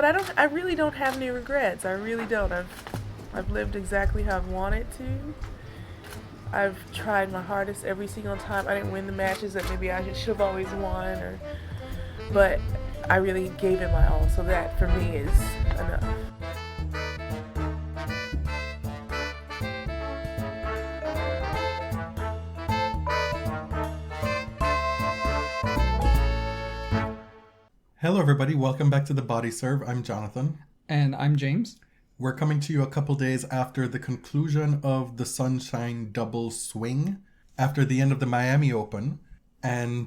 But I really don't have any regrets. I really don't. I've lived exactly how I've wanted to. I've tried my hardest every single time. I didn't win the matches that maybe I should have always won, but I really gave it my all. So that for me is enough. Hello everybody, welcome back to the Body Serve. I'm Jonathan. And I'm James. We're coming to you a couple days after the conclusion of the Sunshine Double Swing, after the end of the Miami Open, and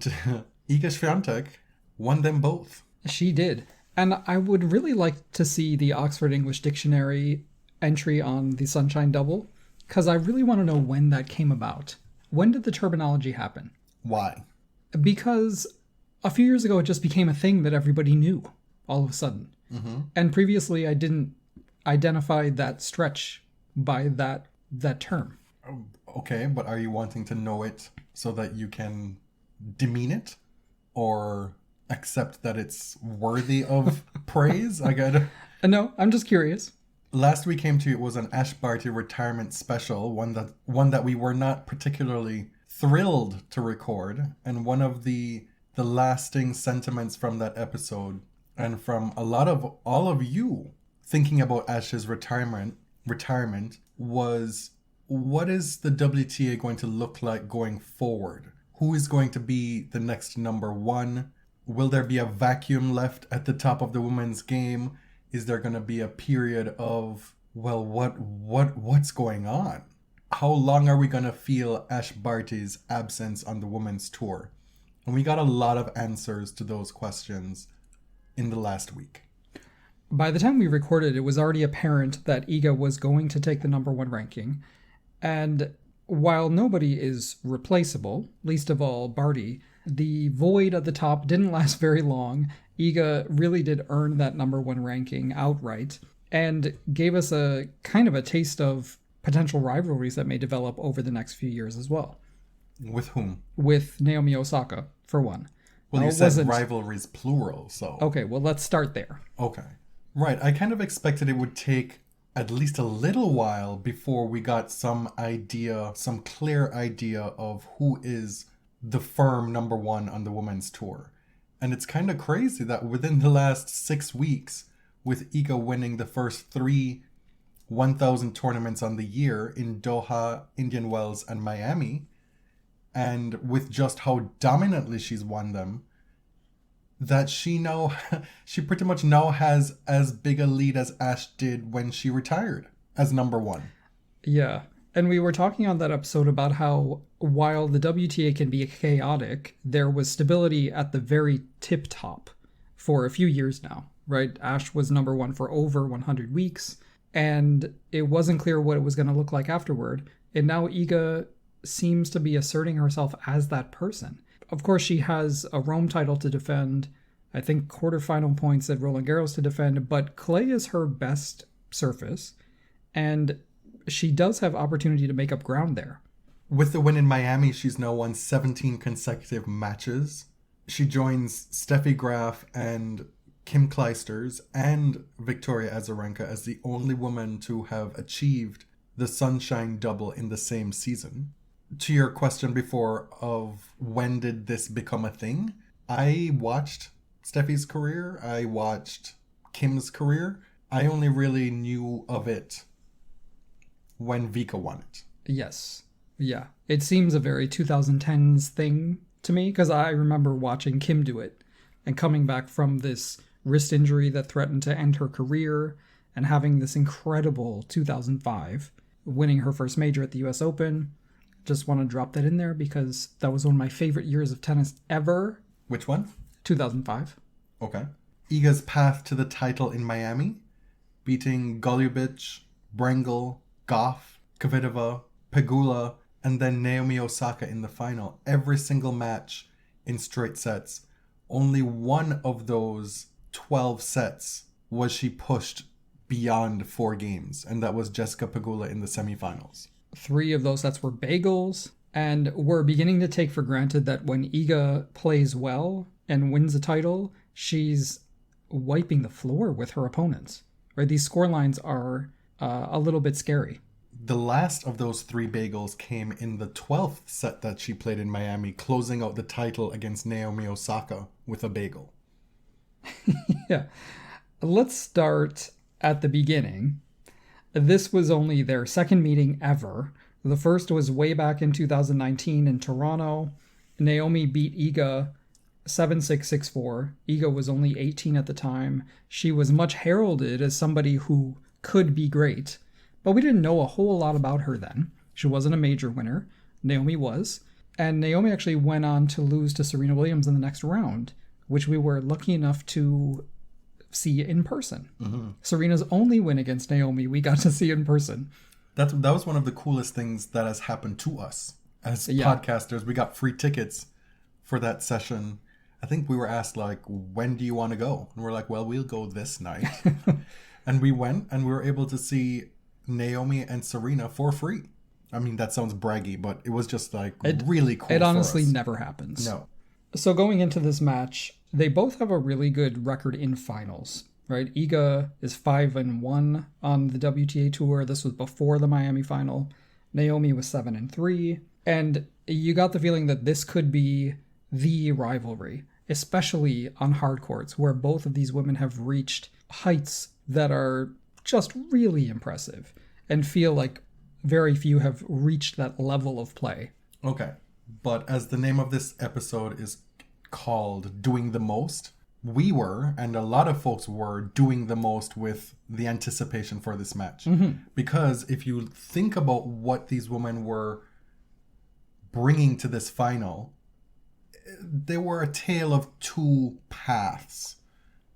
Iga Swiatek won them both. She did. And I would really like to see the Oxford English Dictionary entry on the Sunshine Double, because I really want to know when that came about. When did the terminology happen? Why? Because a few years ago, it just became a thing that everybody knew all of a sudden. Mm-hmm. And previously, I didn't identify that stretch by that term. Okay, but are you wanting to know it so that you can demean it? Or accept that it's worthy of praise? No, I'm just curious. Last we came to, it was an Ash Barty retirement special, one that we were not particularly thrilled to record, and one of the lasting sentiments from that episode and from all of you thinking about Ash's retirement was, what is the WTA going to look like going forward? Who is going to be the next number one? Will there be a vacuum left at the top of the women's game? Is there going to be a period of, well, what's going on? How long are we going to feel Ash Barty's absence on the women's tour? And we got a lot of answers to those questions in the last week. By the time we recorded, it was already apparent that Iga was going to take the number one ranking. And while nobody is replaceable, least of all Barty, the void at the top didn't last very long. Iga really did earn that number one ranking outright and gave us a kind of a taste of potential rivalries that may develop over the next few years as well. With whom? With Naomi Osaka, for one. Well, you said rivalries plural, so... Okay, well, let's start there. Okay. Right, I kind of expected it would take at least a little while before we got some clear idea of who is the firm number one on the women's tour. And it's kind of crazy that within the last 6 weeks, with Iga winning the first 3 1,000 tournaments on the year in Doha, Indian Wells, and Miami, and with just how dominantly she's won them, that she pretty much now has as big a lead as Ash did when she retired as number one. Yeah. And we were talking on that episode about how while the WTA can be chaotic, there was stability at the very tip top for a few years now, right? Ash was number one for over 100 weeks, and it wasn't clear what it was going to look like afterward. And now Iga seems to be asserting herself as that person. Of course, she has a Rome title to defend, I think quarterfinal points at Roland Garros to defend, but clay is her best surface, and she does have opportunity to make up ground there. With the win in Miami, she's now won 17 consecutive matches. She joins Steffi Graf and Kim Clijsters and Victoria Azarenka as the only woman to have achieved the Sunshine Double in the same season. To your question before of when did this become a thing, I watched Steffi's career, I watched Kim's career. I only really knew of it when Vika won it. Yes. Yeah. It seems a very 2010s thing to me, because I remember watching Kim do it and coming back from this wrist injury that threatened to end her career and having this incredible 2005, winning her first major at the US Open. Just want to drop that in there because that was one of my favorite years of tennis ever. Which one? 2005. Okay. Iga's path to the title in Miami, beating Golubic, Brengel, Goff, Kvitova, Pegula, and then Naomi Osaka in the final. Every single match in straight sets. Only one of those 12 sets was she pushed beyond 4 games, and that was Jessica Pegula in the semifinals. 3 of those sets were bagels, and we're beginning to take for granted that when Iga plays well and wins a title, she's wiping the floor with her opponents. Right? These scorelines are a little bit scary. The last of those 3 bagels came in the 12th set that she played in Miami, closing out the title against Naomi Osaka with a bagel. Yeah. Let's start at the beginning. This was only their second meeting ever. The first was way back in 2019 in Toronto. Naomi beat Iga 7-6, 6-4. Iga was only 18 at the time. She was much heralded as somebody who could be great, but we didn't know a whole lot about her then. She wasn't a major winner. Naomi was. And Naomi actually went on to lose to Serena Williams in the next round, which we were lucky enough to see in person. Mm-hmm. Serena's only win against Naomi we got to see in person. That was one of the coolest things that has happened to us as podcasters. We got free tickets for that session. I think we were asked, like, when do you want to go? And we're like, well, we'll go this night. And we went, and we were able to see Naomi and Serena for free. I mean, that sounds braggy, but it was just, like, really cool. It honestly never happens. No. So going into this match, they both have a really good record in finals, right? Iga is 5-1 on the WTA Tour. This was before the Miami final. Naomi was 7-3. And you got the feeling that this could be the rivalry, especially on hard courts, where both of these women have reached heights that are just really impressive and feel like very few have reached that level of play. Okay. But as the name of this episode is called Doing the Most, we were, and a lot of folks were, doing the most with the anticipation for this match. Mm-hmm. Because if you think about what these women were bringing to this final, they were a tale of 2 paths.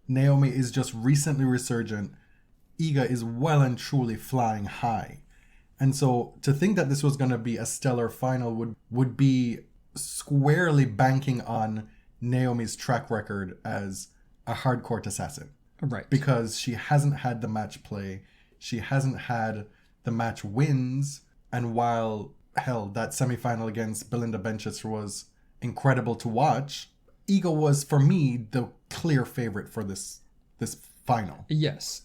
Naomi is just recently resurgent. Iga is well and truly flying high. And so to think that this was going to be a stellar final would be squarely banking on Naomi's track record as a hard court assassin. Right. Because she hasn't had the match play. She hasn't had the match wins. And while, hell, that semifinal against Belinda Bencic was incredible to watch, Iga was, for me, the clear favorite for this final. Yes.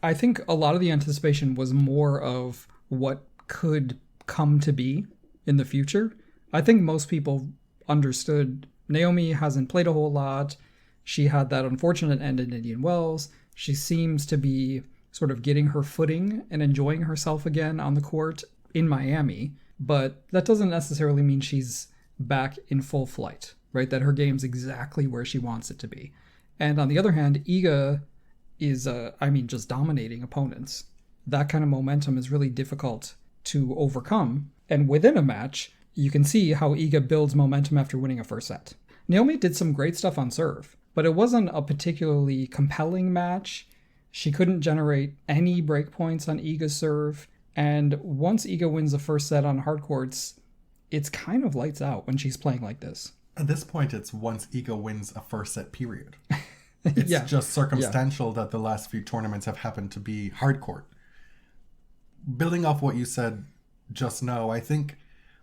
I think a lot of the anticipation was more of what could come to be in the future. I think most people understood Naomi hasn't played a whole lot. She had that unfortunate end in Indian Wells. She seems to be sort of getting her footing and enjoying herself again on the court in Miami. But that doesn't necessarily mean she's back in full flight, right? That her game's exactly where she wants it to be. And on the other hand, Iga is, just dominating opponents. That kind of momentum is really difficult to overcome. And within a match, you can see how Iga builds momentum after winning a first set. Naomi did some great stuff on serve, but it wasn't a particularly compelling match. She couldn't generate any breakpoints on Iga's serve. And once Iga wins the first set on hard courts, it's kind of lights out when she's playing like this. At this point, it's once Iga wins a first set period. It's just circumstantial that the last few tournaments have happened to be hard court. Building off what you said just now, I think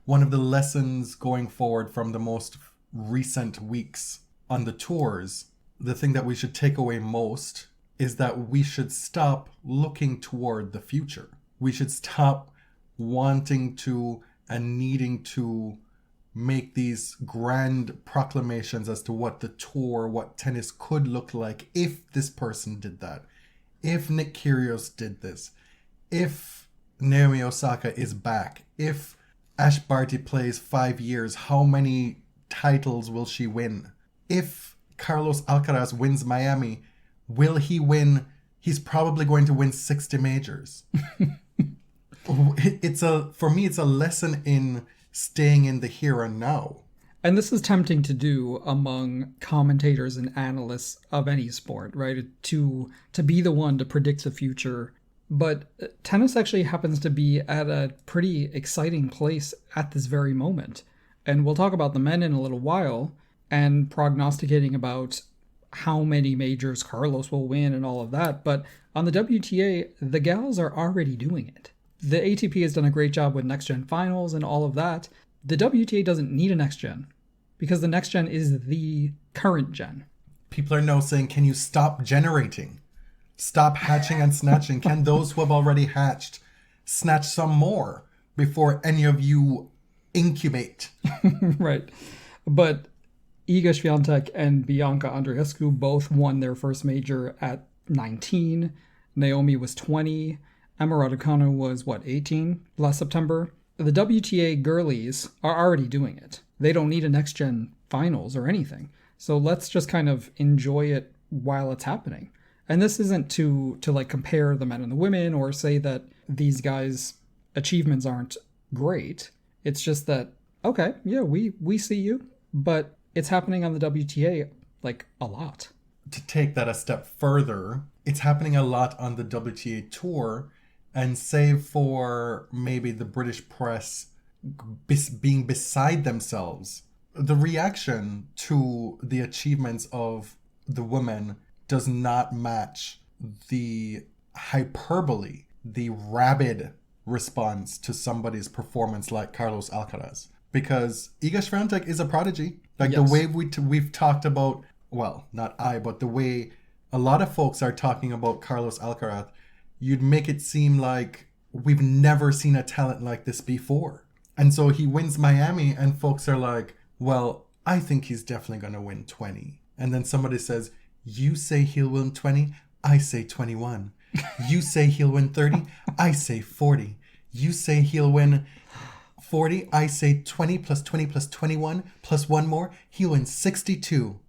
one of the lessons going forward from the most recent weeks on the tours, the thing that we should take away most is that we should stop looking toward the future. We should stop wanting to and needing to make these grand proclamations as to what the tour, what tennis could look like if this person did that, if Nick Kyrgios did this, if Naomi Osaka is back, if Ash Barty plays 5 years, how many titles will she win? If Carlos Alcaraz wins Miami, will he win? He's probably going to win 60 majors. For me, it's a lesson in staying in the here and now. And this is tempting to do among commentators and analysts of any sport, right? To be the one to predict the future. But tennis actually happens to be at a pretty exciting place at this very moment. And we'll talk about the men in a little while and prognosticating about how many majors Carlos will win and all of that. But on the WTA, the gals are already doing it. The ATP has done a great job with next-gen finals and all of that. The WTA doesn't need a next-gen because the next-gen is the current gen. people are now saying, can you stop generating? Stop hatching and snatching. Can those who have already hatched snatch some more before any of you incubate? Right. But Iga Swiatek and Bianca Andreescu both won their first major at 19. Naomi was 20. Emma Raducanu was, 18 last September? The WTA girlies are already doing it. They don't need a next-gen finals or anything. So let's just kind of enjoy it while it's happening. And this isn't to like compare the men and the women or say that these guys' achievements aren't great. It's just that, okay, yeah, we see you, but it's happening on the WTA like a lot. To take that a step further, it's happening a lot on the WTA tour, and save for maybe the British press being beside themselves, the reaction to the achievements of the women does not match the hyperbole, the rabid response to somebody's performance like Carlos Alcaraz. Because Iga Swiatek is a prodigy. Like, yes. The way we've talked about, well, not I, but the way a lot of folks are talking about Carlos Alcaraz, you'd make it seem like we've never seen a talent like this before. And so he wins Miami and folks are like, well, I think he's definitely going to win 20. And then somebody says, you say he'll win 20, I say 21. You say he'll win 30, I say 40. You say he'll win 40, I say 20 plus 20 plus 21 plus one more, he'll win 62.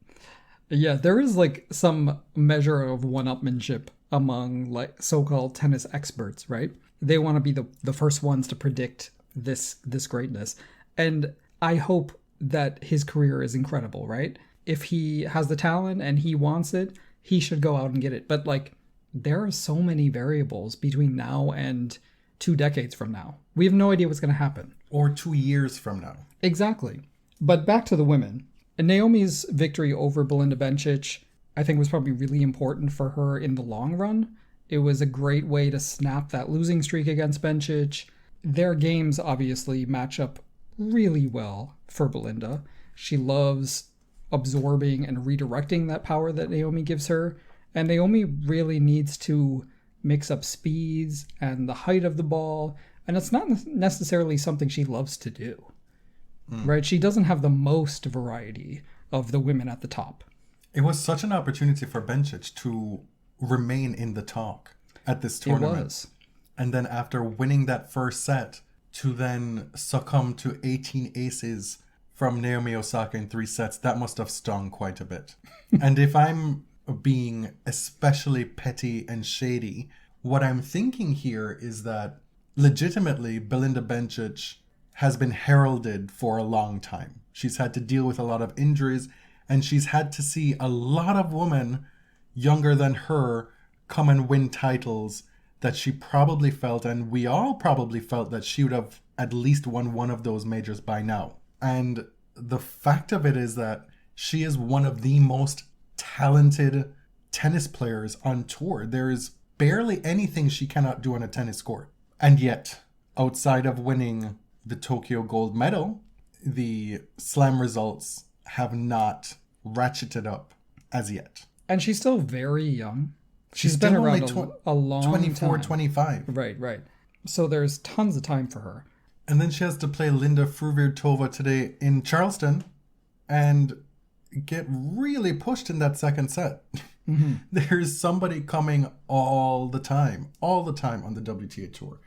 Yeah, there is like some measure of one-upmanship among like so-called tennis experts, right? They want to be the first ones to predict this greatness. And I hope that his career is incredible, right? If he has the talent and he wants it, he should go out and get it. But like, there are so many variables between now and 2 decades from now. We have no idea what's going to happen. Or 2 years from now. Exactly. But back to the women. Naomi's victory over Belinda Bencic, I think, was probably really important for her in the long run. It was a great way to snap that losing streak against Bencic. Their games obviously match up really well for Belinda. She loves absorbing and redirecting that power that Naomi gives her. And Naomi really needs to mix up speeds and the height of the ball. And it's not necessarily something she loves to do. Right? She doesn't have the most variety of the women at the top. It was such an opportunity for Bencic to remain in the talk at this tournament. It was. And then after winning that first set, to then succumb to 18 aces from Naomi Osaka in 3 sets, that must have stung quite a bit. And if I'm being especially petty and shady, what I'm thinking here is that legitimately Belinda Bencic has been heralded for a long time. She's had to deal with a lot of injuries, and she's had to see a lot of women younger than her come and win titles that she probably felt, and we all probably felt, that she would have at least won one of those majors by now. And the fact of it is that she is one of the most talented tennis players on tour. There is barely anything she cannot do on a tennis court. And yet, outside of winning the Tokyo gold medal, the slam results have not ratcheted up as yet. And she's still very young. She's been around a long 24, time. 25. Right. So there's tons of time for her. And then she has to play Linda Fruhvirtova today in Charleston and get really pushed in that second set. Mm-hmm. There's somebody coming all the time on the WTA tour.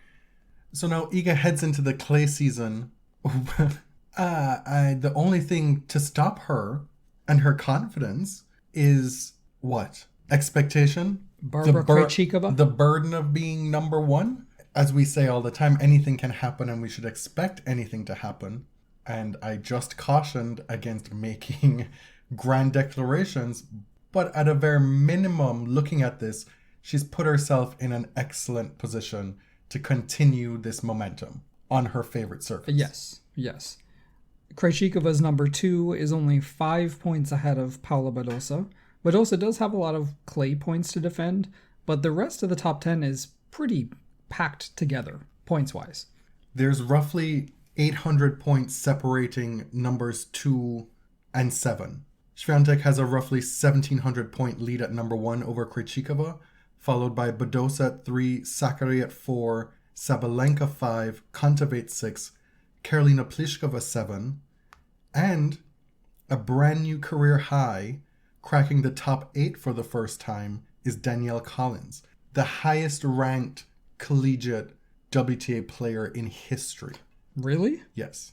So now Iga heads into the clay season. The only thing to stop her and her confidence is what? Expectation? Barbara Krejcikova? The burden of being number one? As we say all the time, anything can happen and we should expect anything to happen. And I just cautioned against making grand declarations. But at a very minimum, looking at this, she's put herself in an excellent position to continue this momentum on her favorite surface. Yes. Krejcikova's number 2 is only 5 points ahead of Paula Badosa. Badosa does have a lot of clay points to defend, but the rest of the top 10 is pretty packed together, points-wise. There's roughly 800 points separating numbers 2 and 7. Swiatek has a roughly 1,700 point lead at number 1 over Krejcikova, followed by Badosa at 3, Sakkari at 4, Sabalenka 5, Kontaveit 6, Karolina Pliskova 7, and a brand new career high, cracking the top 8 for the first time, is Danielle Collins, the highest ranked collegiate WTA player in history. Really? Yes.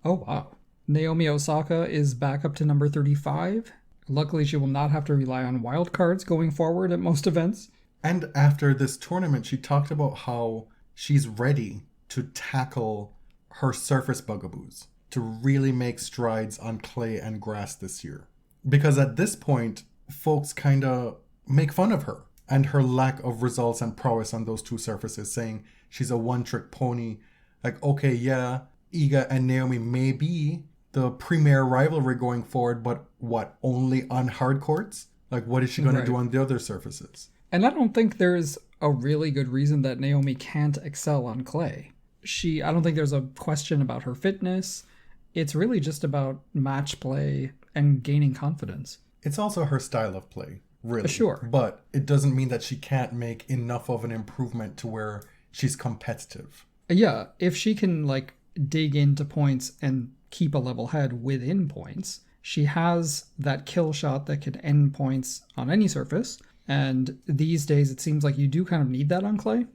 Oh, wow. Naomi Osaka is back up to number 35. Luckily, she will not have to rely on wildcards going forward at most events. And after this tournament, she talked about how she's ready to tackle her surface bugaboos, to really make strides on clay and grass this year. Because at this point, folks kind of make fun of her and her lack of results and prowess on those two surfaces, saying she's a one-trick pony. Like, okay, yeah, Iga and Naomi may be the premier rivalry going forward, but what, only on hard courts? Like, what is she going to do on the other surfaces? And I don't think there's a really good reason that Naomi can't excel on clay. I don't think there's a question about her fitness. It's really just about match play and gaining confidence. It's also her style of play, really. Sure. But it doesn't mean that she can't make enough of an improvement to where she's competitive. Yeah, if she can, like, dig into points and keep a level head within points, she has that kill shot that can end points on any surface. And these days, it seems like you do kind of need that on clay.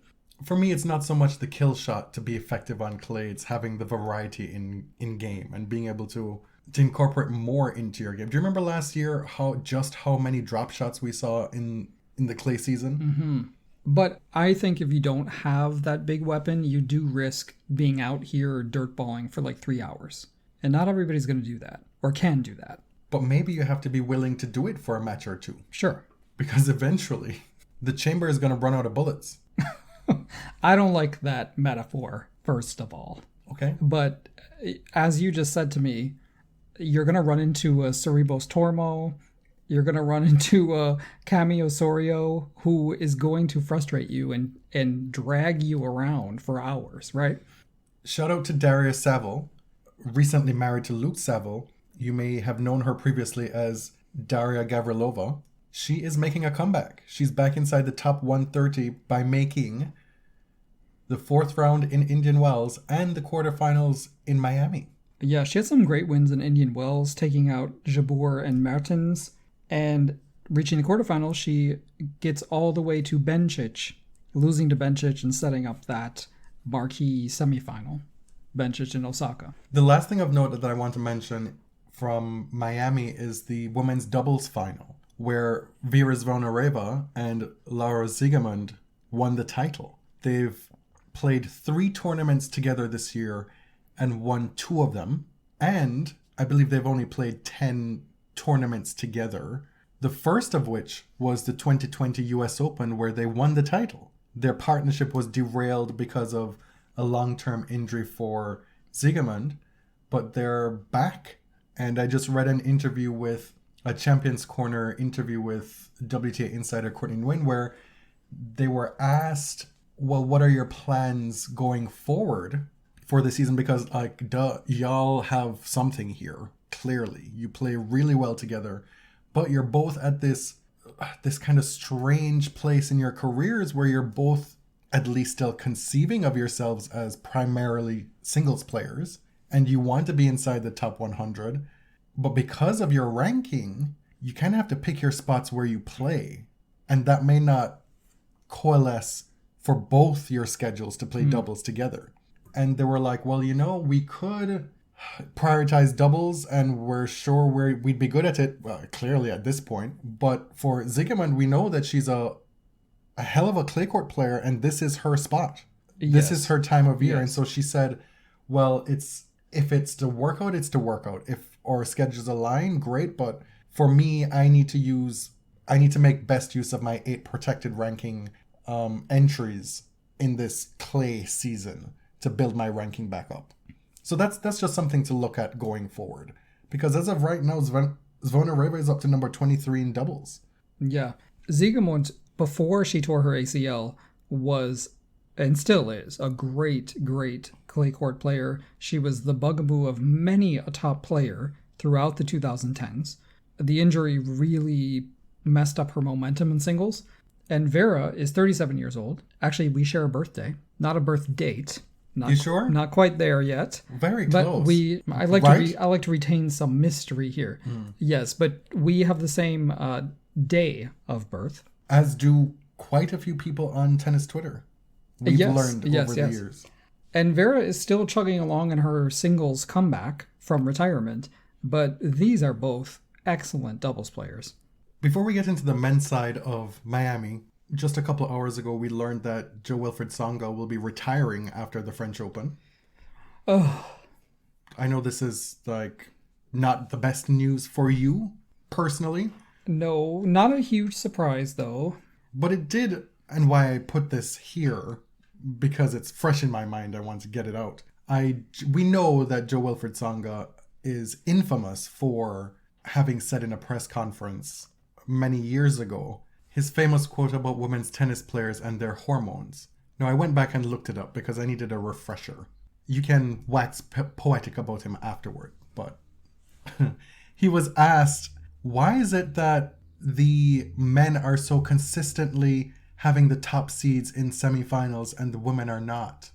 For me, it's not so much the kill shot to be effective on clay. It's having the variety in game and being able to incorporate more into your game. Do you remember last year how many drop shots we saw in the clay season? Mm-hmm. But I think if you don't have that big weapon, you do risk being out here dirtballing for like 3 hours. And not everybody's going to do that or can do that. But maybe you have to be willing to do it for a match or two. Sure. Because eventually the chamber is going to run out of bullets. I don't like that metaphor, first of all. Okay. But as you just said to me, you're going to run into a Cerebos Tormo. You're going to run into a Cami Osorio who is going to frustrate you and drag you around for hours, right? Shout out to Daria Saville, recently married to Luke Saville. You may have known her previously as Daria Gavrilova. She is making a comeback. She's back inside the top 130 by making the 4th round in Indian Wells and the quarterfinals in Miami. Yeah, she had some great wins in Indian Wells, taking out Jabeur and Mertens. And reaching the quarterfinals, she gets all the way to Bencic, losing to Bencic and setting up that marquee semifinal. Bencic and Osaka. The last thing of note that I want to mention from Miami is the women's doubles final, where Vera Zvonareva and Laura Siegemund won the title. They've played 3 tournaments together this year and won 2 of them. And I believe they've only played 10 tournaments together. The first of which was the 2020 US Open, where they won the title. Their partnership was derailed because of a long-term injury for Siegemund, but they're back. And I just read an interview with a Champions Corner interview with WTA insider Courtney Nguyen, where they were asked, well, what are your plans going forward for the season? Because, like, y'all have something here, clearly. You play really well together, but you're both at this kind of strange place in your careers where you're both at least still conceiving of yourselves as primarily singles players, and you want to be inside the top 100. But because of your ranking, you kind of have to pick your spots where you play. And that may not coalesce for both your schedules to play doubles together. And they were like, well, we could prioritize doubles and we're sure we'd be good at it. Well, clearly at this point. But for Siegemund, we know that she's a hell of a clay court player and this is her spot. Yes. This is her time of year. Yes. And so she said, well, if it's to work out, it's to work out. If our schedules align, great. But for me, I need to make best use of my 8 protected ranking entries in this clay season to build my ranking back up. So that's just something to look at going forward. Because as of right now, Zvonareva is up to number 23 in doubles. Yeah. Siegemund, before she tore her ACL, was, and still is, a great, great clay court player. She was the bugaboo of many a top player throughout the 2010s. the injury really messed up her momentum in singles. And Vera is 37 years old. Actually, we share a birthday, not a birth date. Not, You sure? Not quite there yet. Very But close. I like Right? I like to retain some mystery here. Yes, but we have the same day of birth. As do quite a few people on tennis Twitter. We've Yes, learned yes, over the yes. years. And Vera is still chugging along in her singles comeback from retirement, but these are both excellent doubles players. Before we get into the men's side of Miami, just a couple of hours ago, we learned that Jo-Wilfried Tsonga will be retiring after the French Open. Oh, I know this is like not the best news for you personally, no, not a huge surprise though. but it did, and why I put this here, because it's fresh in my mind, I want to get it out. We know that Jo-Wilfried Tsonga is infamous for having said in a press conference many years ago his famous quote about women's tennis players and their hormones. Now, I went back and looked it up because I needed a refresher. You can wax poetic about him afterward, but he was asked, why is it that the men are so consistently having the top seeds in semifinals and the women are not?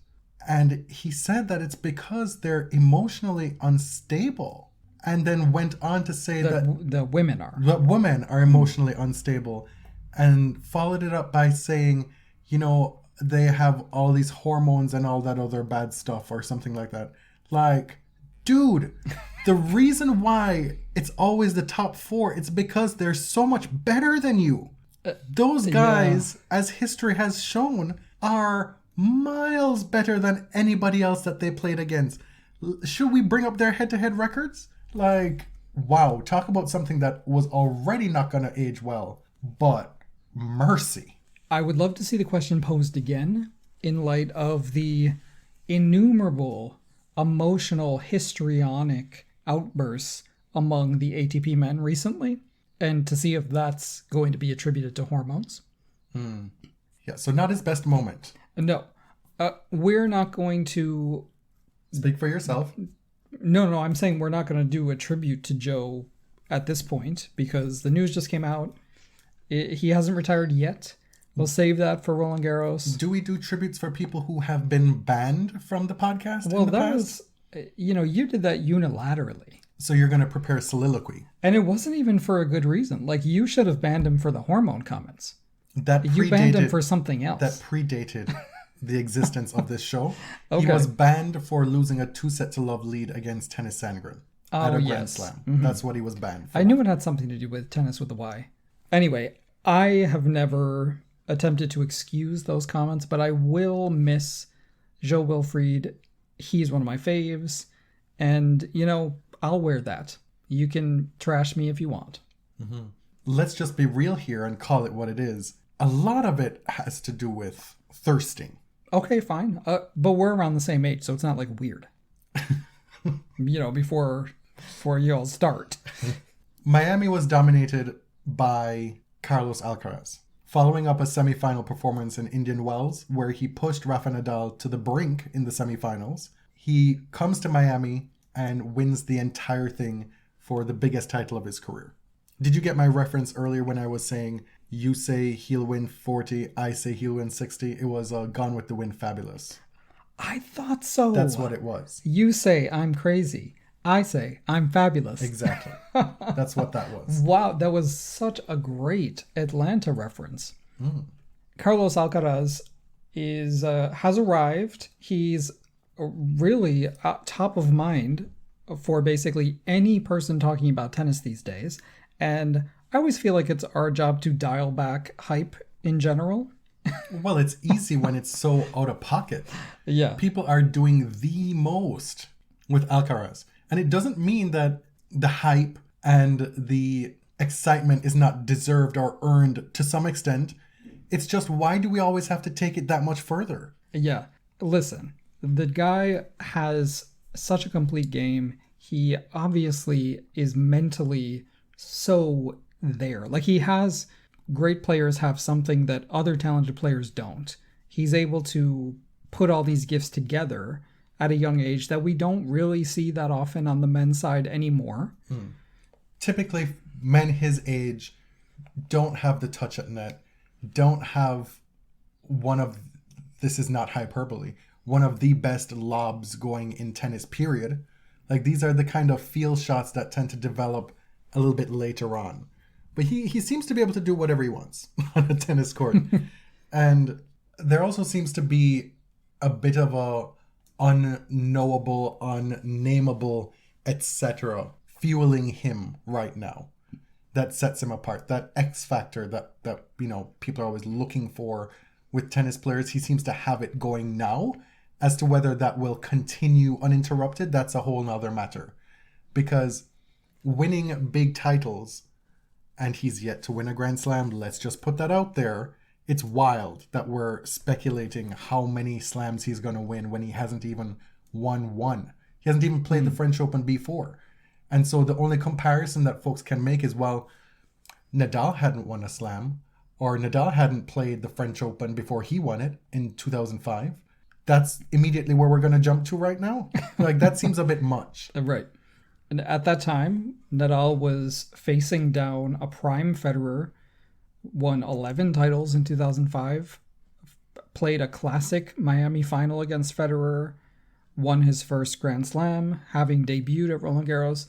And he said that it's because they're emotionally unstable. And then went on to say that The women are. women are emotionally unstable, and followed it up by saying, they have all these hormones and all that other bad stuff or something like that. Like, dude, the reason why it's always the top four, it's because they're so much better than you. Those guys, as history has shown, are miles better than anybody else that they played against. Should we bring up their head-to-head records? Like, wow, talk about something that was already not going to age well, but mercy. I would love to see the question posed again in light of the innumerable emotional histrionic outbursts among the ATP men recently, and to see if that's going to be attributed to hormones. Yeah, so not his best moment. No, we're not going to... Speak for yourself. No, I'm saying we're not going to do a tribute to Joe at this point because the news just came out. He hasn't retired yet. We'll save that for Roland Garros. Do we do tributes for people who have been banned from the podcast Well, in the that past? was, you did that unilaterally. So you're going to prepare soliloquy. And it wasn't even for a good reason. Like, you should have banned him for the hormone comments. That You banned him predated- for something else. That predated the existence of this show. He Okay. was banned for losing a 2-set-to-love lead against Tennis Sandgren at a Grand yes. Slam. That's what he was banned for. I knew it had something to do with tennis with a Y. Anyway, I have never attempted to excuse those comments, but I will miss Jo-Wilfried. He's one of my faves. And, I'll wear that. You can trash me if you want. Let's just be real here and call it what it is. A lot of it has to do with thirsting. Okay, fine. But we're around the same age, so it's not like weird. Before you all start. Miami was dominated by Carlos Alcaraz, following up a semifinal performance in Indian Wells where he pushed Rafa Nadal to the brink in the semifinals. He comes to Miami and wins the entire thing for the biggest title of his career. Did you get my reference earlier when I was saying, you say he'll win 40, I say he'll win 60? It was Gone with the Wind fabulous. I thought so. That's what it was. You say I'm crazy. I say I'm fabulous. Exactly. That's what that was. Wow, that was such a great Atlanta reference. Carlos Alcaraz has arrived. He's really top of mind for basically any person talking about tennis these days. And I always feel like it's our job to dial back hype in general. Well, it's easy when it's so out of pocket. Yeah. People are doing the most with Alcaraz. And it doesn't mean that the hype and the excitement is not deserved or earned to some extent. It's just, why do we always have to take it that much further? Yeah. Listen, the guy has such a complete game. He obviously is mentally so there. Like, he has... Great players have something that other talented players don't. He's able to put all these gifts together at a young age that we don't really see that often on the men's side anymore. Typically, men his age don't have the touch at net, don't have one of, this is not hyperbole, one of the best lobs going in tennis, period. Like, these are the kind of feel shots that tend to develop a little bit later on. But he seems to be able to do whatever he wants on a tennis court. And there also seems to be a bit of a unknowable, unnameable, etc. fueling him right now. That sets him apart. That X factor that people are always looking for with tennis players. He seems to have it going now. As to whether that will continue uninterrupted, that's a whole nother matter. Because winning big titles, and he's yet to win a Grand Slam, let's just put that out there. It's wild that we're speculating how many slams he's going to win when he hasn't even won one. He hasn't even played the French Open before. And so the only comparison that folks can make is, well, Nadal hadn't won a slam, or Nadal hadn't played the French Open before he won it in 2005. That's immediately where we're going to jump to right now. Like, that seems a bit much. Right. And at that time, Nadal was facing down a prime Federer, won 11 titles in 2005, played a classic Miami final against Federer, won his first Grand Slam, having debuted at Roland Garros.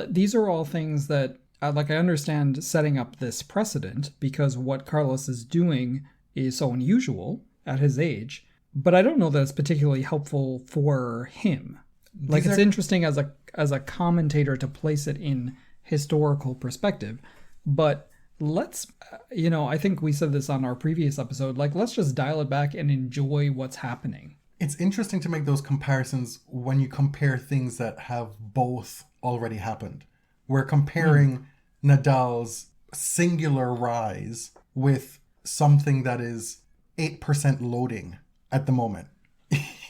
These are all things that, I understand setting up this precedent because what Carlos is doing is so unusual at his age, but I don't know that it's particularly helpful for him. It's interesting as a commentator to place it in historical perspective, but let's, I think we said this on our previous episode, let's just dial it back and enjoy what's happening. It's interesting to make those comparisons when you compare things that have both already happened. We're comparing Nadal's singular rise with something that is 8% loading at the moment.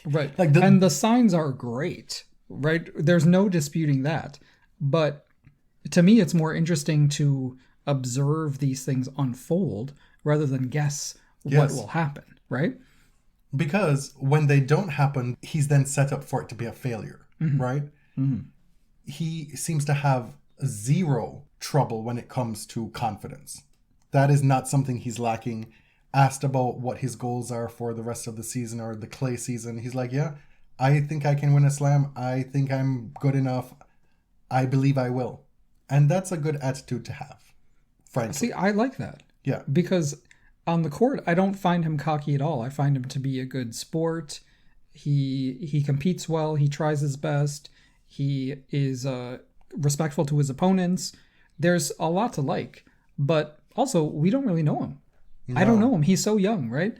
Right. And the signs are great, right? There's no disputing that. But to me, it's more interesting to observe these things unfold rather than guess what will happen, right? Because when they don't happen, he's then set up for it to be a failure, right? Mm-hmm. He seems to have zero trouble when it comes to confidence. That is not something he's lacking. Asked about what his goals are for the rest of the season or the clay season, he's like, yeah, I think I can win a slam. I think I'm good enough. I believe I will. And that's a good attitude to have, frankly. See, I like that. Yeah. Because on the court, I don't find him cocky at all. I find him to be a good sport. He competes well. He tries his best. He is respectful to his opponents. There's a lot to like. But also, we don't really know him. No. I don't know him. He's so young, right?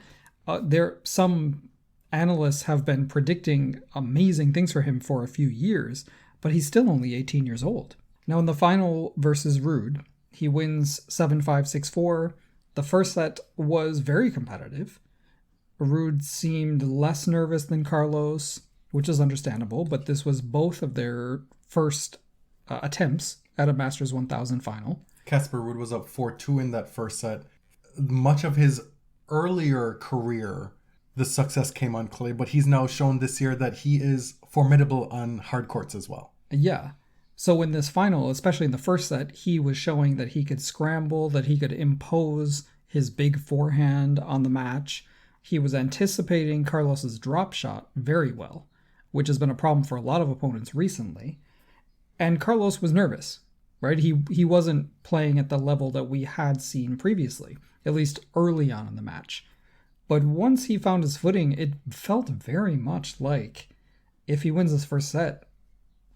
Some analysts have been predicting amazing things for him for a few years, but he's still only 18 years old. Now, in the final versus Ruud, he wins 7-5, 6-4. The first set was very competitive. Ruud seemed less nervous than Carlos, which is understandable, but this was both of their first attempts at a Masters 1000 final. Casper Ruud was up 4-2 in that first set. Much of his earlier career, the success came on clay, but he's now shown this year that he is formidable on hard courts as well. Yeah. So in this final, especially in the first set, he was showing that he could scramble, that he could impose his big forehand on the match. He was anticipating Carlos's drop shot very well, which has been a problem for a lot of opponents recently. And Carlos was nervous, right? He wasn't playing at the level that we had seen previously, at least early on in the match. But once he found his footing, it felt very much like if he wins this first set,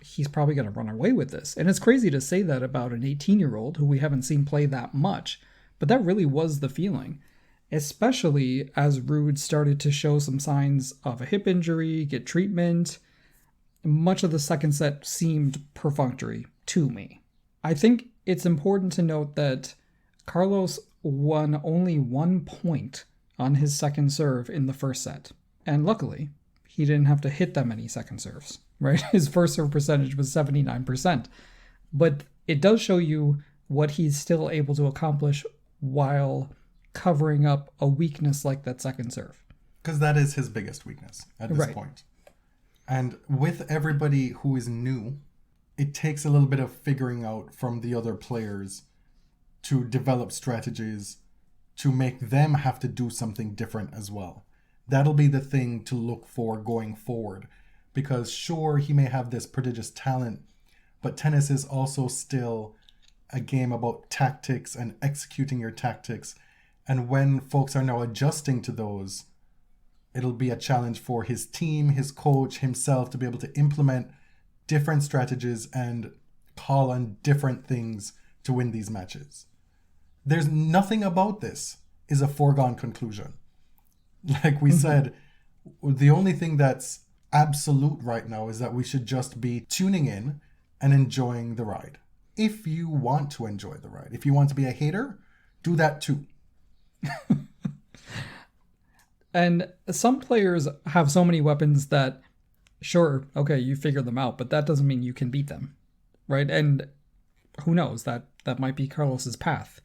he's probably going to run away with this. And it's crazy to say that about an 18-year-old who we haven't seen play that much, but that really was the feeling, especially as Ruud started to show some signs of a hip injury, get treatment. Much of the second set seemed perfunctory to me. I think it's important to note that Carlos won only 1 point on his second serve in the first set. And luckily, he didn't have to hit that many second serves, right? His first serve percentage was 79%. But it does show you what he's still able to accomplish while covering up a weakness like that second serve. Because that is his biggest weakness at this point. And with everybody who is new, it takes a little bit of figuring out from the other players to develop strategies to make them have to do something different as well. That'll be the thing to look for going forward. Because sure, he may have this prodigious talent, but tennis is also still a game about tactics and executing your tactics. And when folks are now adjusting to those, it'll be a challenge for his team, his coach, himself to be able to implement different strategies and call on different things to win these matches. There's nothing about this is a foregone conclusion. Like we said, the only thing that's absolute right now is that we should just be tuning in and enjoying the ride. If you want to enjoy the ride, if you want to be a hater, do that too. And some players have so many weapons that, sure, okay, you figure them out, but that doesn't mean you can beat them, right? And who knows, that might be Carlos's path,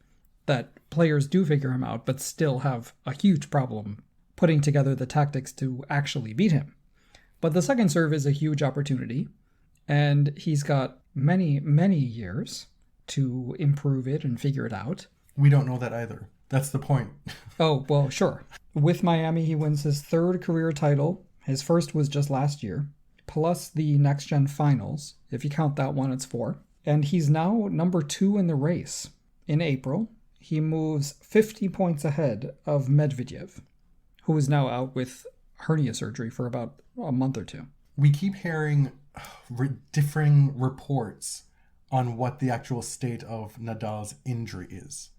that players do figure him out, but still have a huge problem putting together the tactics to actually beat him. But the second serve is a huge opportunity, and he's got many, many years to improve it and figure it out. We don't know that either. That's the point. Oh, well, sure. With Miami, he wins his third career title. His first was just last year, plus the Next Gen Finals. If you count that one, it's 4. And he's now number 2 in the race. In April, he moves 50 points ahead of Medvedev, who is now out with hernia surgery for about a month or 2. We keep hearing differing reports on what the actual state of Nadal's injury is.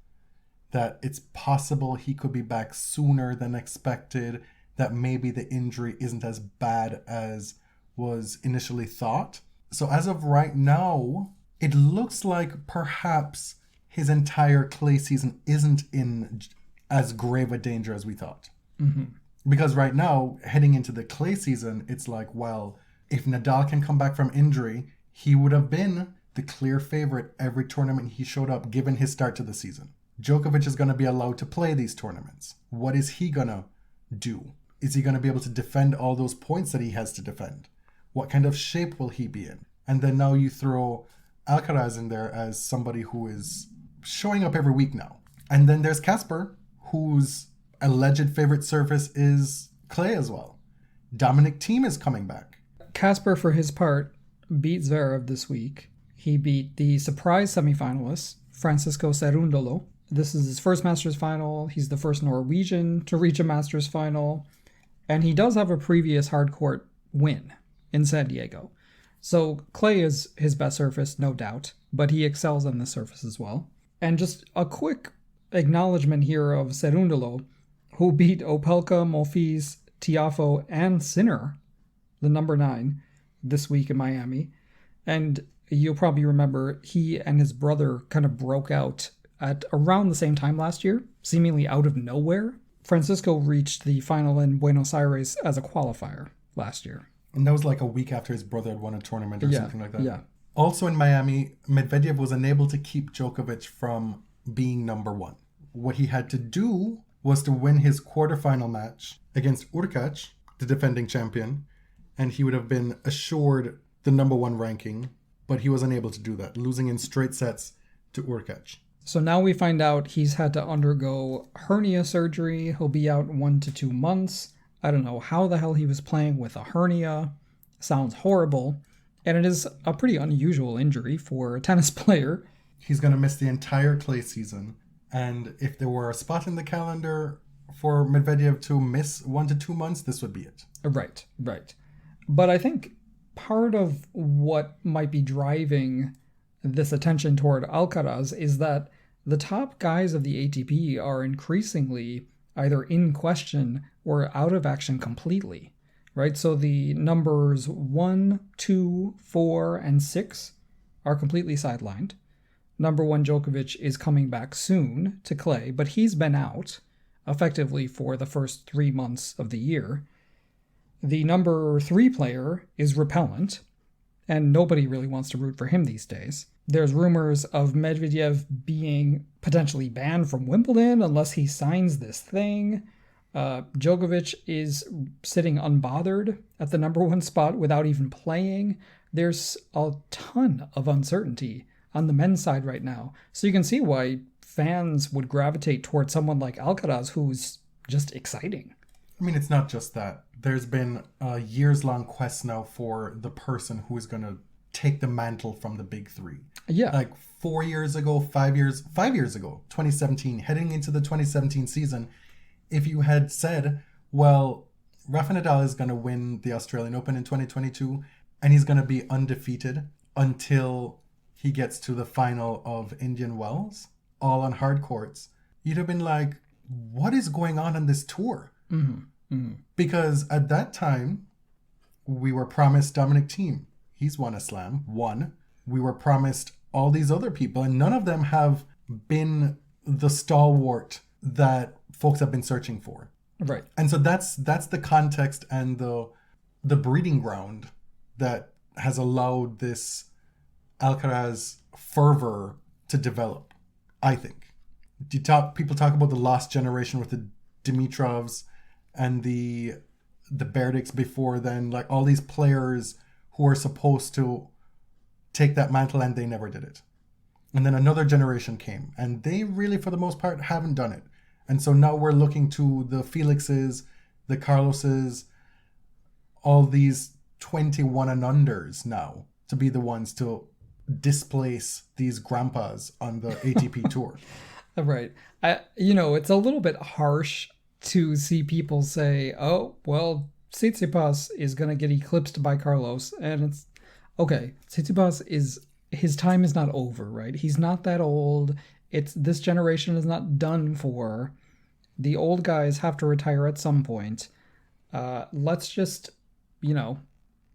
That it's possible he could be back sooner than expected, that maybe the injury isn't as bad as was initially thought. So as of right now, it looks like perhaps his entire clay season isn't in as grave a danger as we thought. Mm-hmm. Because right now, heading into the clay season, it's like, well, if Nadal can come back from injury, he would have been the clear favorite every tournament he showed up, given his start to the season. Djokovic is going to be allowed to play these tournaments. What is he going to do? Is he going to be able to defend all those points that he has to defend? What kind of shape will he be in? And then now you throw Alcaraz in there as somebody who is showing up every week now. And then there's Casper, whose alleged favorite surface is clay as well. Dominic Thiem is coming back. Casper, for his part, beat Zverev this week. He beat the surprise semifinalist, Francisco Cerundolo. This is his first Masters final. He's the first Norwegian to reach a Masters final. And he does have a previous hardcourt win in San Diego. So clay is his best surface, no doubt, but he excels on this surface as well. And just a quick acknowledgement here of Cerundolo, who beat Opelka, Monfils, Tiafoe, and Sinner, the number 9, this week in Miami. And you'll probably remember he and his brother kind of broke out at around the same time last year, seemingly out of nowhere. Francisco reached the final in Buenos Aires as a qualifier last year. And that was like a week after his brother had won a tournament or something like that. Yeah. Also in Miami, Medvedev was unable to keep Djokovic from being number 1. What he had to do was to win his quarterfinal match against Urkac, the defending champion, and he would have been assured the number 1 ranking, but he was unable to do that, losing in straight sets to Urkac. So now we find out he's had to undergo hernia surgery. He'll be out 1 to 2 months. I don't know how the hell he was playing with a hernia. Sounds horrible. And it is a pretty unusual injury for a tennis player. He's going to miss the entire clay season. And if there were a spot in the calendar for Medvedev to miss 1 to 2 months, this would be it. Right. But I think part of what might be driving this attention toward Alcaraz is that the top guys of the ATP are increasingly either in question or out of action completely, right? So the numbers 1, 2, 4, and 6 are completely sidelined. Number 1 Djokovic is coming back soon to clay, but he's been out effectively for the first 3 months of the year. The number 3 player is repellent, and nobody really wants to root for him these days. There's rumors of Medvedev being potentially banned from Wimbledon unless he signs this thing. Djokovic is sitting unbothered at the number 1 spot without even playing. There's a ton of uncertainty on the men's side right now. So you can see why fans would gravitate towards someone like Alcaraz, who's just exciting. I mean, it's not just that. There's been a years-long quest now for the person who is going to take the mantle from the big three. Yeah. Like 4 years ago, 5 years ago, 2017, heading into the 2017 season, if you had said, well, Rafa Nadal is going to win the Australian Open in 2022 and he's going to be undefeated until he gets to the final of Indian Wells, all on hard courts, you'd have been like, what is going on in this tour? Because at that time, we were promised Dominic Thiem. He's won a slam, won. We were promised all these other people, and none of them have been the stalwart that folks have been searching for. Right. And so that's the context and the breeding ground that has allowed this Alcaraz fervor to develop, I think. People talk about the lost generation with the Dimitrovs and the Berdics before then, like all these players who are supposed to take that mantle and they never did it. And then another generation came and they really, for the most part, haven't done it. And so now we're looking to the Felixes, the Carloses, all these 21 and unders now to be the ones to displace these grandpas on the ATP tour. Right. It's a little bit harsh to see people say, oh, well, Tsitsipas is going to get eclipsed by Carlos. And it's, okay, his time is not over, right? He's not that old. This generation is not done for. The old guys have to retire at some point. Let's just,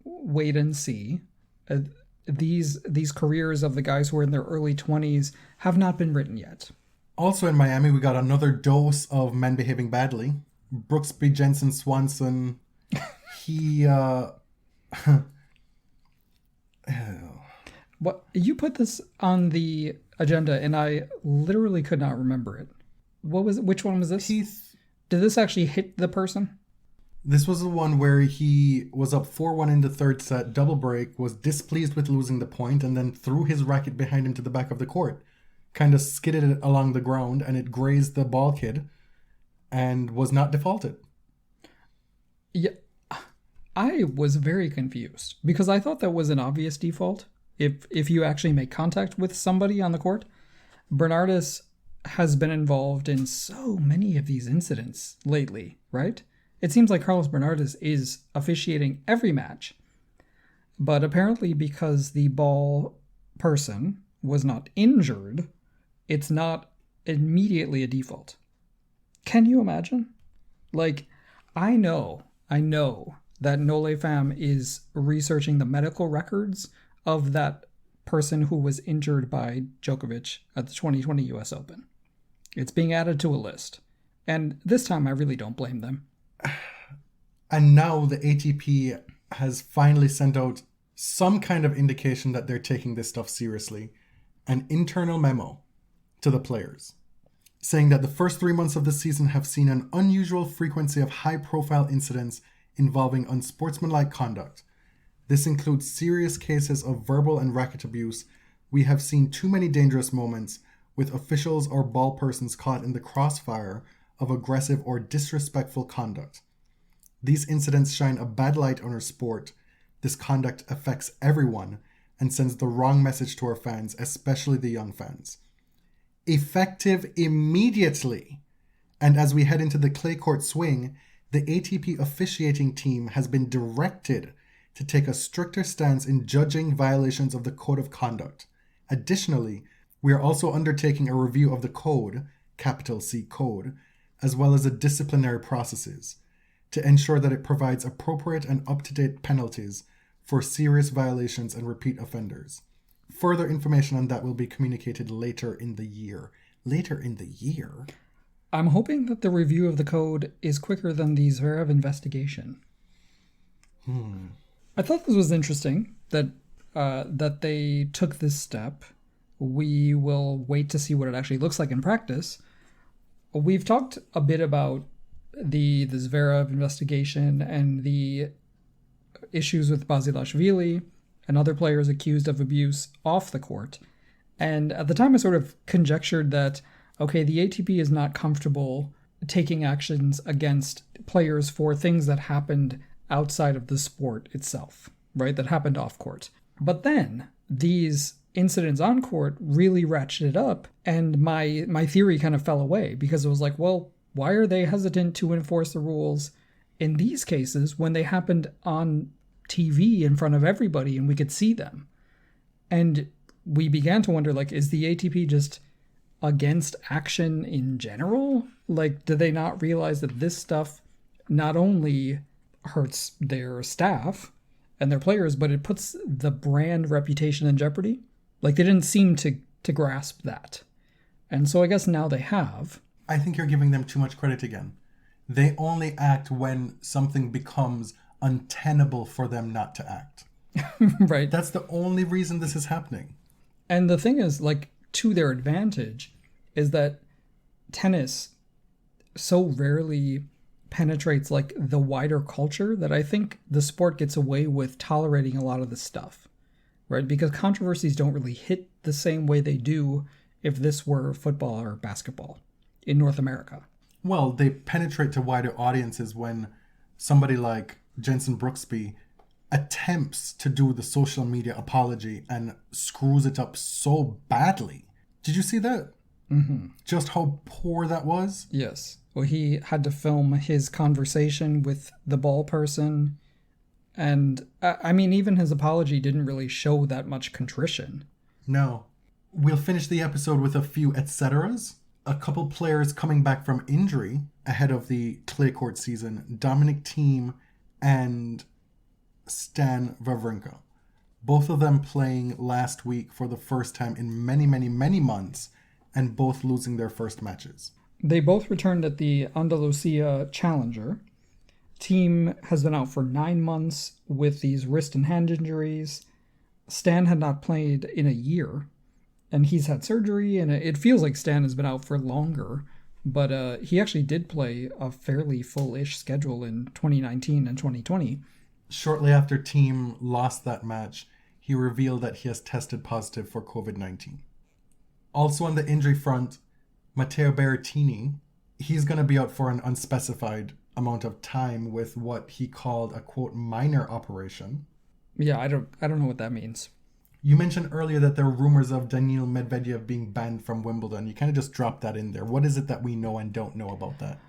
wait and see. These careers of the guys who are in their early 20s have not been written yet. Also in Miami, we got another dose of men behaving badly. Brooksby, Jensen, Swanson. He, What, you put this on the agenda and I literally could not remember it. Which one was this? Heath. Did this actually hit the person? This was the one where he was up 4-1 in the third set, double break, was displeased with losing the point, and then threw his racket behind him to the back of the court. Kind of skidded it along the ground, and it grazed the ball kid, and was not defaulted. Yeah, I was very confused, because I thought that was an obvious default. If you actually make contact with somebody on the court. Bernardus has been involved in so many of these incidents lately, right? It seems like Carlos Bernardus is officiating every match. But apparently because the ball person was not injured, it's not immediately a default. Can you imagine? Like, I know that Nole Fam is researching the medical records of that person who was injured by Djokovic at the 2020 US Open. It's being added to a list. And this time I really don't blame them. And now the ATP has finally sent out some kind of indication that they're taking this stuff seriously. An internal memo to the players saying that the first 3 months of the season have seen an unusual frequency of high-profile incidents involving unsportsmanlike conduct. This includes serious cases of verbal and racket abuse. We have seen too many dangerous moments with officials or ball persons caught in the crossfire of aggressive or disrespectful conduct. These incidents shine a bad light on our sport. This conduct affects everyone and sends the wrong message to our fans, especially the young fans. Effective immediately. And as we head into the clay court swing, the ATP officiating team has been directed to take a stricter stance in judging violations of the code of conduct. Additionally, we are also undertaking a review of the code, capital C code, as well as the disciplinary processes, to ensure that it provides appropriate and up-to-date penalties for serious violations and repeat offenders. Further information on that will be communicated later in the year. Later in the year? I'm hoping that the review of the code is quicker than the Zverev investigation. I thought this was interesting that they took this step. We will wait to see what it actually looks like in practice. We've talked a bit about the Zverev investigation and the issues with Basilashvili and other players accused of abuse off the court. And at the time I sort of conjectured that, okay, the ATP is not comfortable taking actions against players for things that happened outside of the sport itself, right? That happened off court. But then these incidents on court really ratcheted up, and my theory kind of fell away because it was like, well, why are they hesitant to enforce the rules in these cases when they happened on TV in front of everybody and we could see them? And we began to wonder, like, is the ATP just against action in general? Like, do they not realize that this stuff not only hurts their staff and their players, but it puts the brand reputation in jeopardy? Like, they didn't seem to grasp that. And so I guess now they have. I think you're giving them too much credit again. They only act when something becomes untenable for them not to act. Right. That's the only reason this is happening. And the thing is, like, to their advantage is that tennis so rarely penetrates, like, the wider culture that I think the sport gets away with tolerating a lot of this stuff, right? Because controversies don't really hit the same way they do if this were football or basketball in North America. Well, they penetrate to wider audiences when somebody like Jensen Brooksby attempts to do the social media apology and screws it up so badly. Did you see that? Mm-hmm. Just how poor that was? Yes. Well, he had to film his conversation with the ball person. And, I mean, even his apology didn't really show that much contrition. No. We'll finish the episode with a few et ceteras. A couple players coming back from injury ahead of the clay court season. Dominic Thiem and Stan Wawrinka. Both of them playing last week for the first time in many, many, many months, and both losing their first matches. They both returned at the Andalucia Challenger. Thiem has been out for 9 months with these wrist and hand injuries. Stan had not played in a year, and he's had surgery, and it feels like Stan has been out for longer, but he actually did play a fairly full-ish schedule in 2019 and 2020. Shortly after Thiem lost that match, he revealed that he has tested positive for COVID-19. Also on the injury front, Matteo Berrettini, he's going to be out for an unspecified amount of time with what he called a, quote, minor operation. Yeah, I don't know what that means. You mentioned earlier that there were rumors of Daniil Medvedev being banned from Wimbledon. You kind of just dropped that in there. What is it that we know and don't know about that?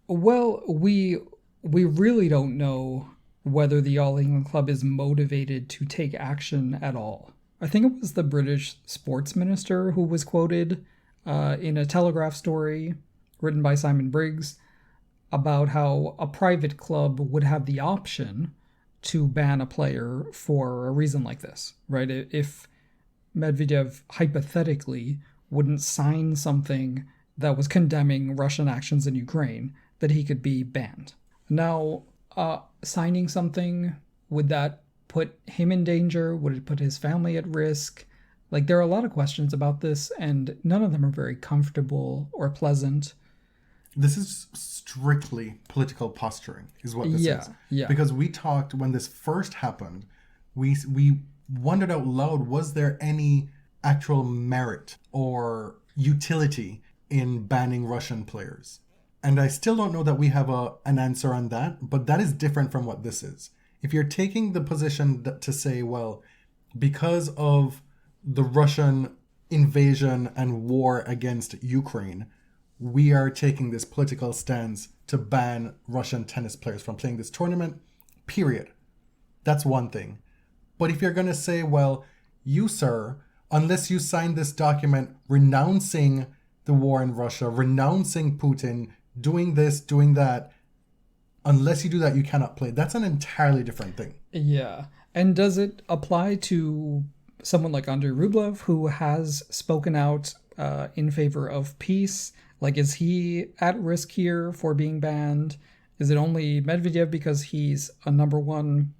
Well, we really don't know whether the All England Club is motivated to take action at all. I think it was the British sports minister who was quoted in a Telegraph story written by Simon Briggs about how a private club would have the option to ban a player for a reason like this, right? If Medvedev hypothetically wouldn't sign something that was condemning Russian actions in Ukraine, that he could be banned. Now, signing something, would that put him in danger? Would it put his family at risk? Like, there are a lot of questions about this, and none of them are very comfortable or pleasant. This is strictly political posturing, is what this is. Yeah. Because we talked, when this first happened, we wondered out loud, was there any actual merit or utility in banning Russian players? And I still don't know that we have an answer on that, but that is different from what this is. If you're taking the position to say, well, because of the Russian invasion and war against Ukraine, we are taking this political stance to ban Russian tennis players from playing this tournament, period. That's one thing. But if you're going to say, well, you, sir, unless you sign this document renouncing the war in Russia, renouncing Putin, doing this, doing that, unless you do that, you cannot play. That's an entirely different thing. Yeah. And does it apply to someone like Andrei Rublev, who has spoken out in favor of peace? Like, is he at risk here for being banned? Is it only Medvedev because he's a number one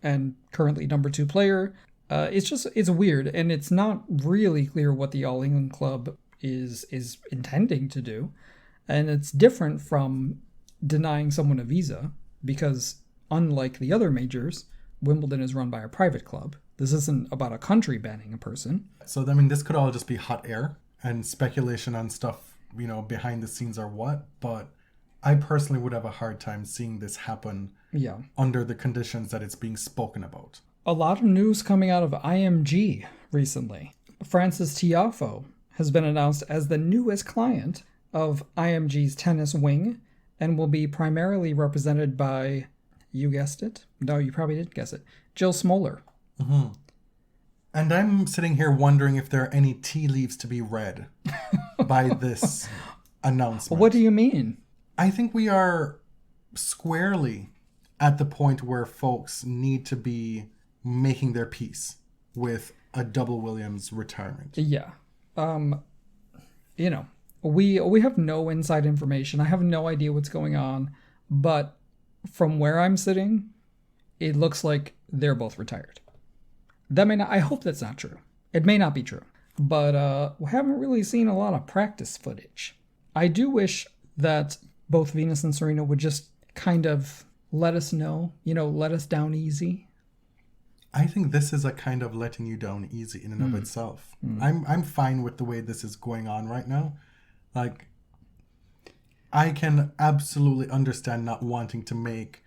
and currently number two player? It's weird, and it's not really clear what the All England Club is intending to do. And it's different from denying someone a visa, because unlike the other majors, Wimbledon is run by a private club. This isn't about a country banning a person. So, I mean, this could all just be hot air. and speculation on stuff, behind the scenes or what, but I personally would have a hard time seeing this happen under the conditions that it's being spoken about. A lot of news coming out of IMG recently. Frances Tiafoe has been announced as the newest client of IMG's tennis wing and will be primarily represented by, you guessed it? No, you probably didn't guess it. Jill Smoller. Mm-hmm. And I'm sitting here wondering if there are any tea leaves to be read by this announcement. What do you mean? I think we are squarely at the point where folks need to be making their peace with a double Williams retirement. Yeah. We have no inside information. I have no idea what's going on, but from where I'm sitting, it looks like they're both retired. That may not, I hope that's not true. It may not be true, but we haven't really seen a lot of practice footage. I do wish that both Venus and Serena would just kind of let us know, let us down easy. I think this is a kind of letting you down easy in and of itself. I'm fine with the way this is going on right now. Like, I can absolutely understand not wanting to make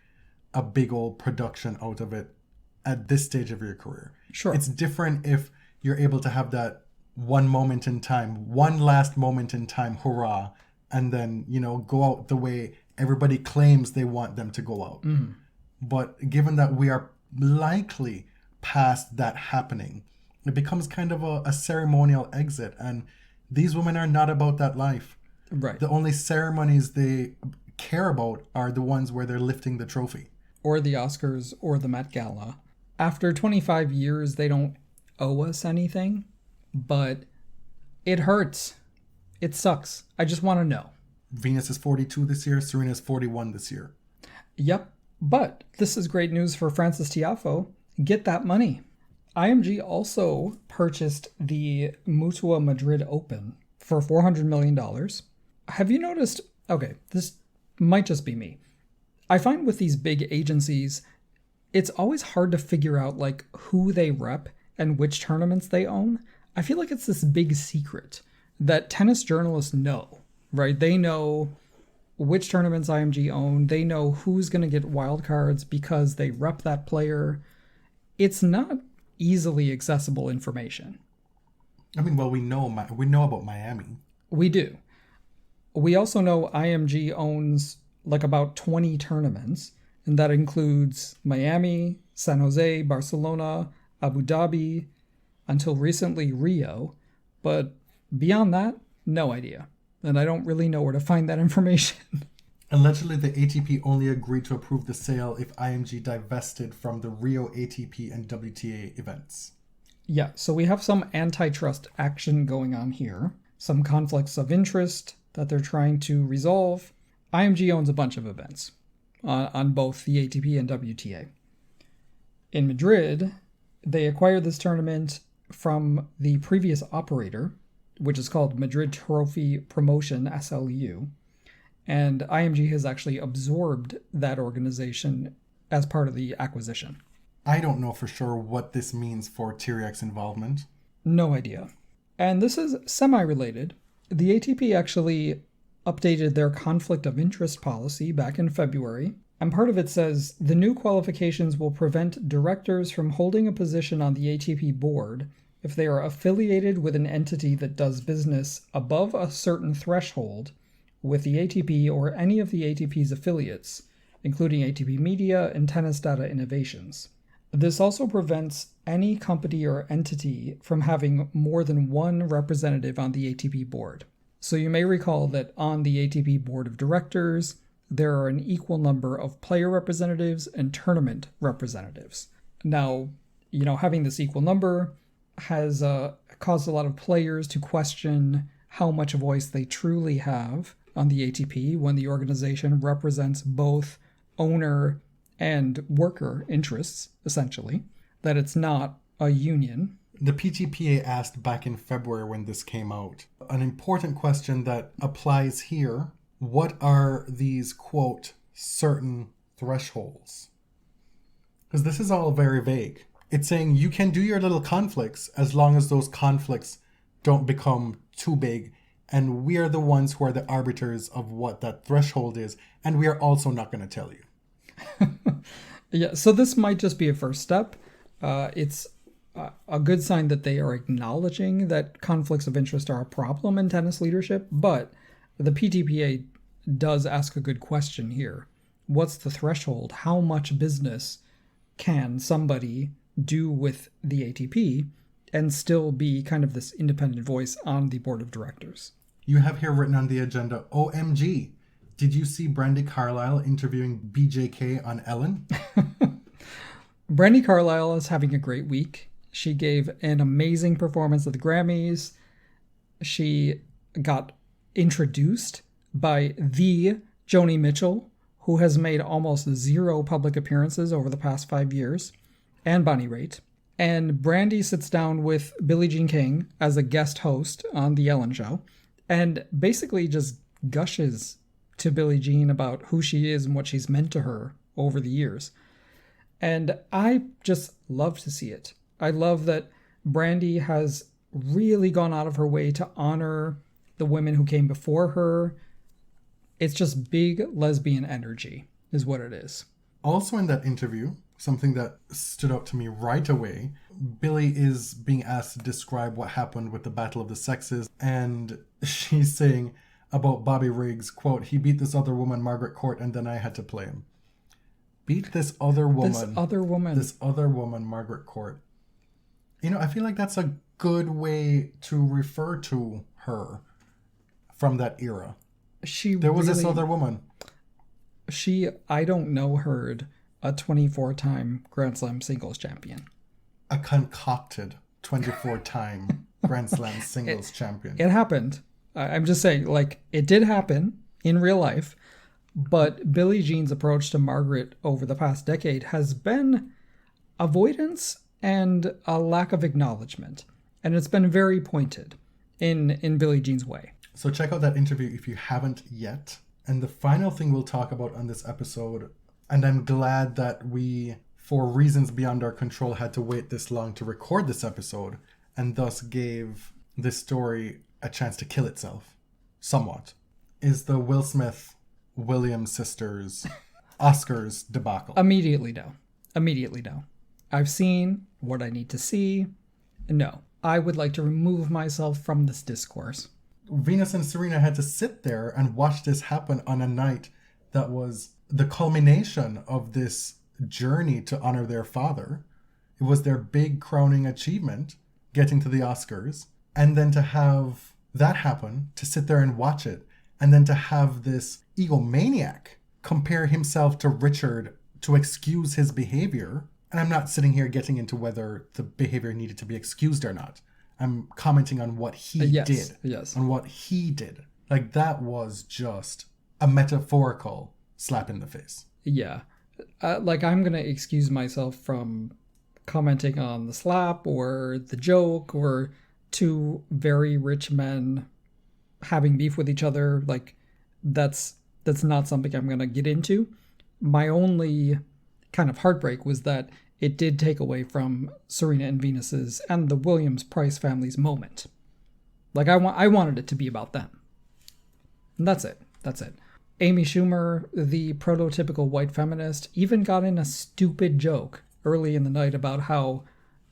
a big old production out of it at this stage of your career. Sure. It's different if you're able to have that one last moment in time, hurrah, and then, go out the way everybody claims they want them to go out. But given that we are likely past that happening, it becomes kind of a ceremonial exit, and these women are not about that life. Right. The only ceremonies they care about are the ones where they're lifting the trophy. Or the Oscars or the Met Gala. After 25 years, they don't owe us anything, but it hurts. It sucks. I just want to know. Venus is 42 this year. Serena's 41 this year. Yep. But this is great news for Frances Tiafoe. Get that money. IMG also purchased the Mutua Madrid Open for $400 million. Have you noticed? Okay, this might just be me. I find with these big agencies, it's always hard to figure out like who they rep and which tournaments they own. I feel like it's this big secret that tennis journalists know, right? They know which tournaments IMG own. They know who's going to get wildcards because they rep that player. It's not easily accessible information. I mean, well, we know about Miami. We do. We also know IMG owns like about 20 tournaments, and that includes Miami, San Jose, Barcelona, Abu Dhabi, until recently Rio. But beyond that, no idea. And I don't really know where to find that information. Allegedly, the ATP only agreed to approve the sale if IMG divested from the Rio ATP and WTA events. Yeah, so we have some antitrust action going on here, some conflicts of interest that they're trying to resolve. IMG owns a bunch of events on both the ATP and WTA. In Madrid, they acquired this tournament from the previous operator, which is called Madrid Trophy Promotion, SLU, and IMG has actually absorbed that organization as part of the acquisition. I don't know for sure what this means for Tiriac's involvement. No idea. And this is semi-related. The ATP actually updated their conflict of interest policy back in February, and part of it says the new qualifications will prevent directors from holding a position on the ATP board if they are affiliated with an entity that does business above a certain threshold with the ATP or any of the ATP's affiliates, including ATP Media and Tennis Data Innovations. This also prevents any company or entity from having more than one representative on the ATP board. So you may recall that on the ATP board of directors, there are an equal number of player representatives and tournament representatives. Now, having this equal number has caused a lot of players to question how much voice they truly have on the ATP when the organization represents both owner and worker interests, essentially, that it's not a union. The PTPA asked back in February when this came out an important question that applies here. What are these, quote, certain thresholds? Because this is all very vague. It's saying you can do your little conflicts as long as those conflicts don't become too big. And we are the ones who are the arbiters of what that threshold is. And we are also not going to tell you. Yeah, so this might just be a first step. It's a good sign that they are acknowledging that conflicts of interest are a problem in tennis leadership, but the PTPA does ask a good question here. What's the threshold? How much business can somebody do with the ATP and still be kind of this independent voice on the board of directors? You have here written on the agenda, OMG. Did you see Brandi Carlile interviewing BJK on Ellen? Brandi Carlile is having a great week. She gave an amazing performance at the Grammys. She got introduced by the Joni Mitchell, who has made almost 0 public appearances over the past 5 years, and Bonnie Raitt. And Brandi sits down with Billie Jean King as a guest host on The Ellen Show and basically just gushes to Billie Jean about who she is and what she's meant to her over the years. And I just love to see it. I love that Brandi has really gone out of her way to honor the women who came before her. It's just big lesbian energy is what it is. Also in that interview, something that stood out to me right away, Billie is being asked to describe what happened with the Battle of the Sexes, and she's saying about Bobby Riggs, quote, "He beat this other woman, Margaret Court, and then I had to play him." Beat this other woman. This other woman. This other woman, Margaret Court. You know, I feel like that's a good way to refer to her from that era. There was this other woman. I don't know, heard a 24-time Grand Slam singles champion. A concocted 24-time Grand Slam singles champion. It happened. I'm just saying, like, it did happen in real life, but Billie Jean's approach to Margaret over the past decade has been avoidance and a lack of acknowledgement. And it's been very pointed in Billie Jean's way. So check out that interview if you haven't yet. And the final thing we'll talk about on this episode, and I'm glad that we, for reasons beyond our control, had to wait this long to record this episode, and thus gave this story a chance to kill itself, somewhat, is the Will Smith Williams sisters Oscars debacle. Immediately no. I've seen what I need to see. No. I would like to remove myself from this discourse. Venus and Serena had to sit there and watch this happen on a night that was the culmination of this journey to honor their father. It was their big crowning achievement, getting to the Oscars, and then to have that happen, to sit there and watch it, and then to have this egomaniac compare himself to Richard to excuse his behavior. And I'm not sitting here getting into whether the behavior needed to be excused or not. I'm commenting on what he did. Yes. On what he did. Like, that was just a metaphorical slap in the face. Yeah. I'm going to excuse myself from commenting on the slap or the joke or two very rich men having beef with each other. Like, that's not something I'm going to get into. My only kind of heartbreak was that it did take away from Serena and Venus's and the Williams-Price family's moment. Like, I wanted it to be about them. And that's it. Amy Schumer, the prototypical white feminist, even got in a stupid joke early in the night about how,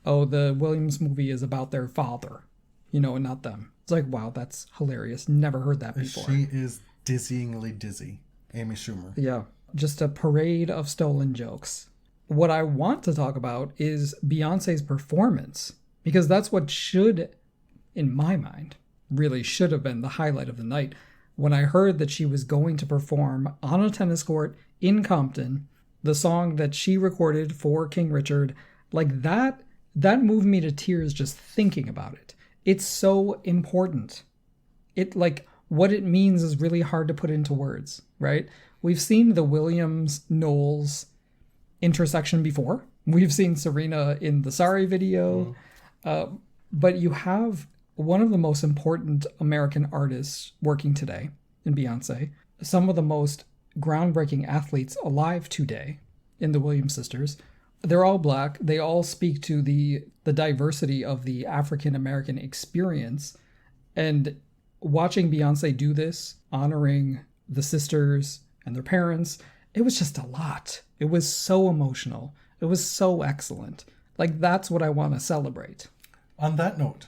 the Williams movie is about their father, and not them. It's like, wow, that's hilarious. Never heard that before. She is dizzyingly dizzy, Amy Schumer. Yeah, just a parade of stolen jokes. What I want to talk about is Beyonce's performance, because that's what should, in my mind, really should have been the highlight of the night. When I heard that she was going to perform on a tennis court in Compton, the song that she recorded for King Richard, like that moved me to tears just thinking about it. It's so important. What it means is really hard to put into words, right? We've seen the Williams-Knowles intersection before. We've seen Serena in the Sorry video. But you have one of the most important American artists working today in Beyonce, some of the most groundbreaking athletes alive today in the Williams sisters, They're all Black. They all speak to the diversity of the African American experience. And watching Beyonce do this, honoring the sisters and their parents, it was just a lot. It was so emotional. It was so excellent. Like, that's what I want to celebrate. On that note,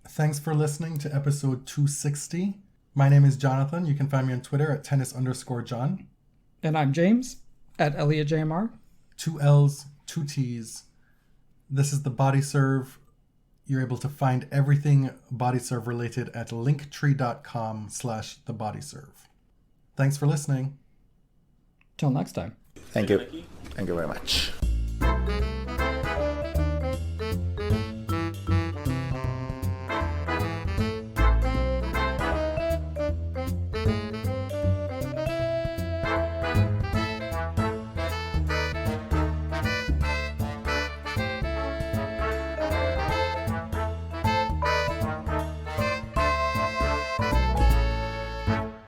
thanks for listening to episode 260. My name is Jonathan. You can find me on Twitter at tennis_John. And I'm James at ElliotJMR. 2 L's, 2 T's. This is the Body Serve. You're able to find everything Body Serve related at linktree.com/thebodyserve. Thanks for listening. Till next time. Thank you. Thank you very much.